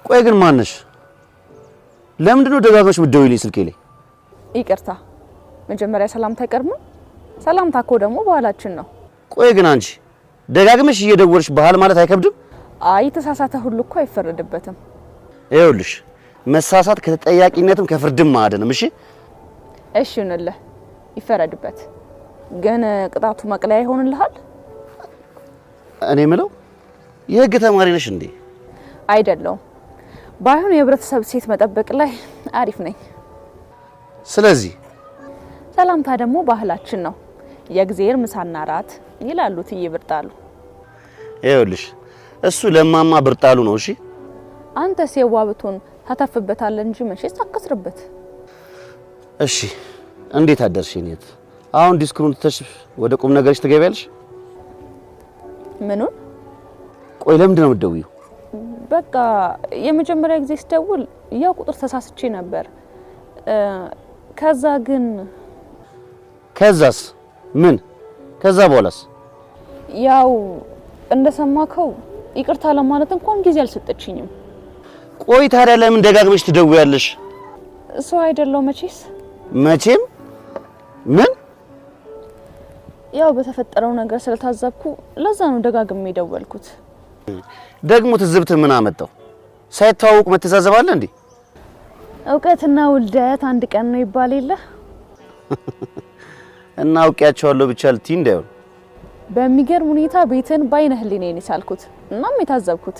ቆይ ግን ማነሽ? ለምንድነው ደጋግመሽ ምትደውይልኝ ስልኬ ላይ? ይቅርታ መጀመሪያ ሰላምታ አይቀርም? ሰላምታ እኮ ደግሞ ባህላችን ነው። ቆይ ግን አንቺ ደጋግመሽ እየደወልሽ ባህል ማለት አይከብድም? አይ ተሳሳተ ሁሉ እኮ አይፈረድበትም። ይኸውልሽ መሳሳት ከተጠያቂነትም ከፍርድም ማዕደንም። እሺ እንልህ ይፈረድበት። ግን ቅጣቱ መቅለያ ይሆንልሃል? እኔ ምለው የህግ ተማሪ ነሽ እንዴ? አይደለም። ባይሆን የህብረተሰብ ሴት መጠበቅ ላይ አሪፍ ነኝ። ስለዚህ ሰላምታ ደግሞ ባህላችን ነው። የእግዚአብሔር ምሳና ራት ይላሉ እትዬ ብርጣሉ። ይኸውልሽ እሱ ለማማ ብርጣሉ ነው። እሺ አንተ ሴዋ ብትሆን ታተፍበታለህ እንጂ መቼስ አትከስርበት። እሺ እንዴት አደርሽ ኔት? አሁን ዲስኩሩን ትተሽ ወደ ቁም ነገርሽ ትገቢያለሽ? ምኑን? ቆይ ለምንድን ነው የምትደውይው? በቃ የመጀመሪያ ጊዜ ስደውል ያው ቁጥር ተሳስቼ ነበር። ከዛስ ምን? ከዛ በኋላስ? ያው እንደሰማከው ይቅርታ ለማለት እንኳን ጊዜ አልሰጠችኝም። ቆይ ታዲያ ለምን ደጋግመሽ ትደውያለሽ? ሰው አይደለው መቼስ? መቼም ምን? ያው በተፈጠረው ነገር ስለታዘብኩ ለዛ ነው ደጋግሜ ደወልኩት። ደግሞ ትዝብት ምን አመጣው? ሳይተዋወቅ መተዛዘብ አለ እንዴ? እውቀትና ውልደት አንድ ቀን ነው ይባል የለ? እና አውቂያቸዋለሁ ብቻ ልትይ እንዳይሆን። በሚገርም ሁኔታ ቤትን ባይነ ህሊኔን ይሳልኩት እናም የታዘብኩት